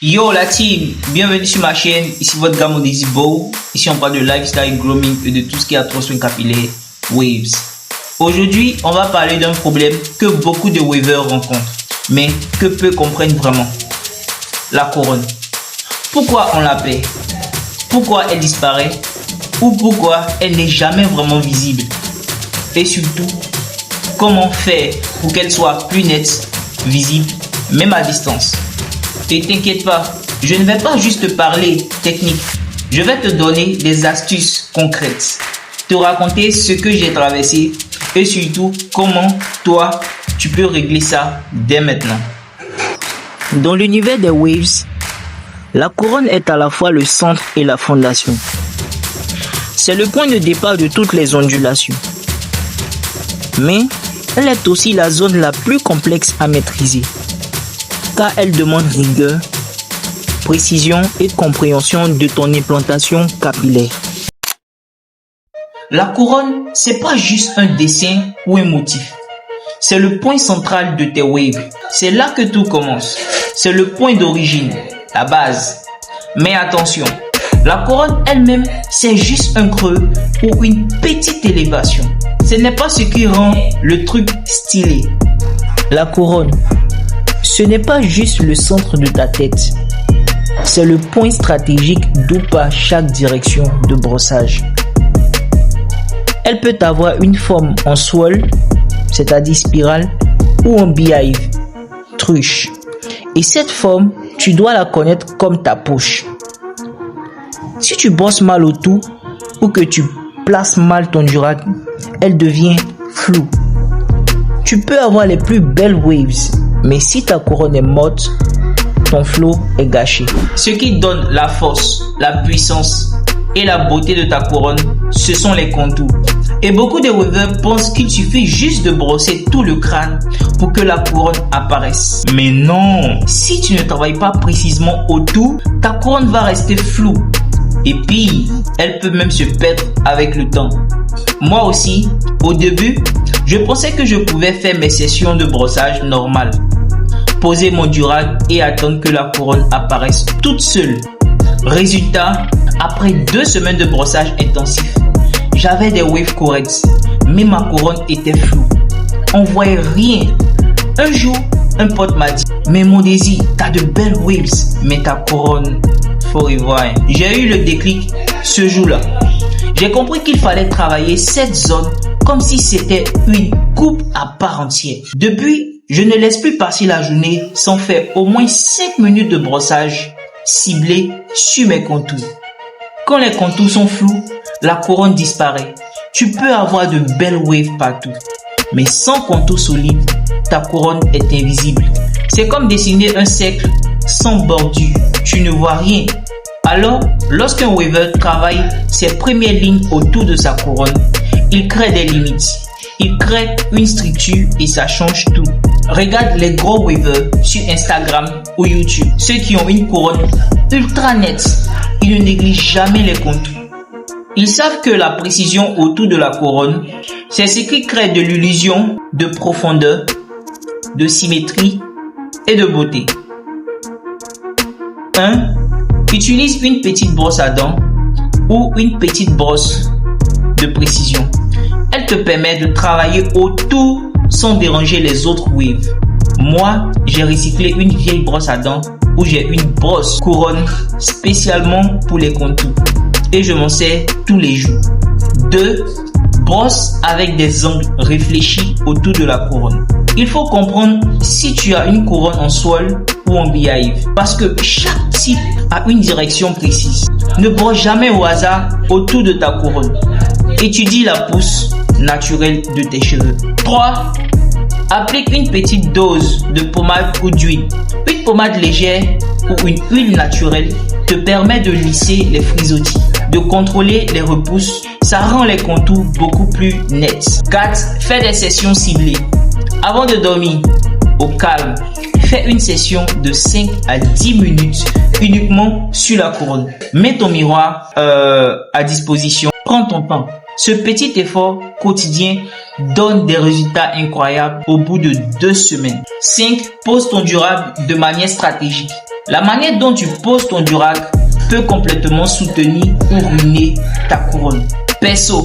Yo la team, bienvenue sur ma chaîne, ici votre gars Mondezy Bow. Ici on parle de lifestyle, grooming et de tout ce qui a trop soin capillaire, waves. Aujourd'hui, on va parler d'un problème que beaucoup de wavers rencontrent, mais que peu comprennent vraiment. La couronne. Pourquoi on la perd? Pourquoi elle disparaît? Ou pourquoi elle n'est jamais vraiment visible? Et surtout, comment faire pour qu'elle soit plus nette, visible, même à distance? Et t'inquiète pas, je ne vais pas juste te parler technique, je vais te donner des astuces concrètes, te raconter ce que j'ai traversé et surtout comment toi tu peux régler ça dès maintenant. Dans l'univers des waves, la couronne est à la fois le centre et la fondation. C'est le point de départ de toutes les ondulations. Mais elle est aussi la zone la plus complexe à maîtriser, car elle demande rigueur, précision et compréhension de ton implantation capillaire. La couronne, c'est pas juste un dessin ou un motif. C'est le point central de tes waves. C'est là que tout commence. C'est le point d'origine, la base. Mais attention, la couronne elle-même, c'est juste un creux ou une petite élévation. Ce n'est pas ce qui rend le truc stylé. La couronne, ce n'est pas juste le centre de ta tête. C'est le point stratégique d'où part chaque direction de brossage. Elle peut avoir une forme en swirl, c'est-à-dire spirale, ou en beehive, truche. Et cette forme, tu dois la connaître comme ta poche. Si tu brosses mal autour ou que tu places mal ton durag, elle devient floue. Tu peux avoir les plus belles waves, mais si ta couronne est morte, ton flow est gâché. Ce qui donne la force, la puissance et la beauté de ta couronne, ce sont les contours. Et beaucoup de wavers pensent qu'il suffit juste de brosser tout le crâne pour que la couronne apparaisse. Mais non! Si tu ne travailles pas précisément autour, ta couronne va rester floue. Et puis, elle peut même se perdre avec le temps. Moi aussi, au début, je pensais que je pouvais faire mes sessions de brossage normales, poser mon durag et attendre que la couronne apparaisse toute seule. Résultat, après 2 semaines de brossage intensif, j'avais des waves corrects, mais ma couronne était floue. On voyait rien. Un jour, un pote m'a dit, mais Mondezy, t'as de belles waves, mais ta couronne, faut y voir. J'ai eu le déclic ce jour-là. J'ai compris qu'il fallait travailler cette zone comme si c'était une coupe à part entière. Depuis, je ne laisse plus passer la journée sans faire au moins 5 minutes de brossage ciblé sur mes contours. Quand les contours sont flous, la couronne disparaît. Tu peux avoir de belles waves partout, mais sans contour solide, ta couronne est invisible. C'est comme dessiner un cercle sans bordure. Tu ne vois rien. Alors, lorsqu'un waver travaille ses premières lignes autour de sa couronne, il crée des limites. Il crée une structure et ça change tout. Regarde les gros wavers sur Instagram ou YouTube. Ceux qui ont une couronne ultra nette, ils ne négligent jamais les contours. Ils savent que la précision autour de la couronne, c'est ce qui crée de l'illusion de profondeur, de symétrie et de beauté. 1. Utilise une petite brosse à dents ou une petite brosse de précision. Elle te permet de travailler autour sans déranger les autres waves. Moi, j'ai recyclé une vieille brosse à dents où j'ai une brosse couronne spécialement pour les contours et je m'en sers tous les jours. 2. Brosse avec des angles réfléchis autour de la couronne. Il faut comprendre si tu as une couronne en swirl ou en beehive parce que chaque type a une direction précise. Ne brosse jamais au hasard autour de ta couronne. Étudie la pousse naturelle de tes cheveux. 3. Applique une petite dose de pommade ou d'huile. Une pommade légère ou une huile naturelle te permet de lisser les frisottis, de contrôler les repousses. Ça rend les contours beaucoup plus nets. 4. Fais des sessions ciblées. Avant de dormir, au calme, fais une session de 5 à 10 minutes uniquement sur la couronne. Mets ton miroir à disposition. Prends ton temps. Ce petit effort quotidien donne des résultats incroyables au bout de 2 semaines. 5. Pose ton durable de manière stratégique. La manière dont tu poses ton durac peut complètement soutenir ou ruiner ta couronne. Perso,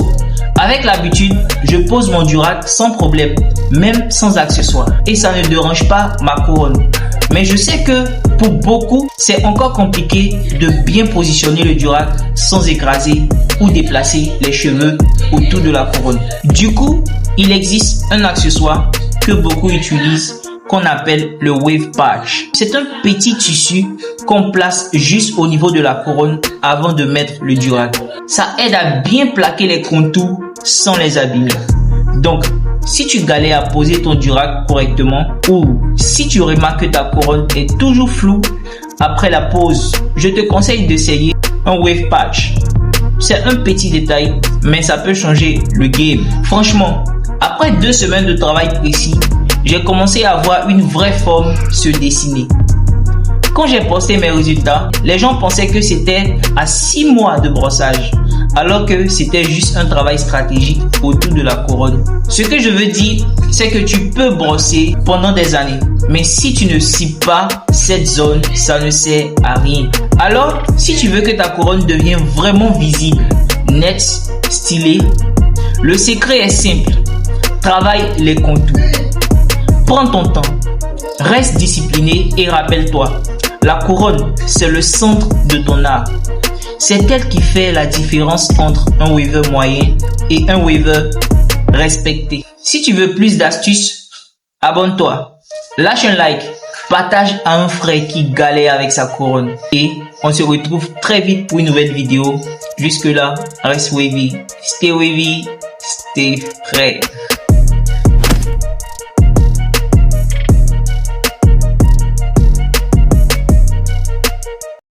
avec l'habitude, je pose mon durac sans problème, même sans accessoires. Et ça ne dérange pas ma couronne. Mais je sais que pour beaucoup, c'est encore compliqué de bien positionner le durac sans écraser ou déplacer les cheveux autour de la couronne. Du coup, il existe un accessoire que beaucoup utilisent qu'on appelle le wave patch. C'est un petit tissu qu'on place juste au niveau de la couronne avant de mettre le durac. Ça aide à bien plaquer les contours sans les abîmer. Donc, si tu galères à poser ton durac correctement ou si tu remarques que ta couronne est toujours floue après la pose, je te conseille d'essayer un wave patch. C'est un petit détail, mais ça peut changer le game. Franchement, après 2 semaines de travail précis, j'ai commencé à voir une vraie forme se dessiner. Quand j'ai posté mes résultats, les gens pensaient que c'était à 6 mois de brossage, alors que c'était juste un travail stratégique autour de la couronne. Ce que je veux dire, c'est que tu peux brosser pendant des années, mais si tu ne cibles pas cette zone, ça ne sert à rien. Alors, si tu veux que ta couronne devienne vraiment visible, nette, stylée, le secret est simple. Travaille les contours. Prends ton temps, reste discipliné et rappelle-toi, la couronne, c'est le centre de ton art. C'est elle qui fait la différence entre un waver moyen et un waver respecté. Si tu veux plus d'astuces, abonne-toi, lâche un like, partage à un frère qui galère avec sa couronne. Et on se retrouve très vite pour une nouvelle vidéo. Jusque là, reste wavy, stay frère.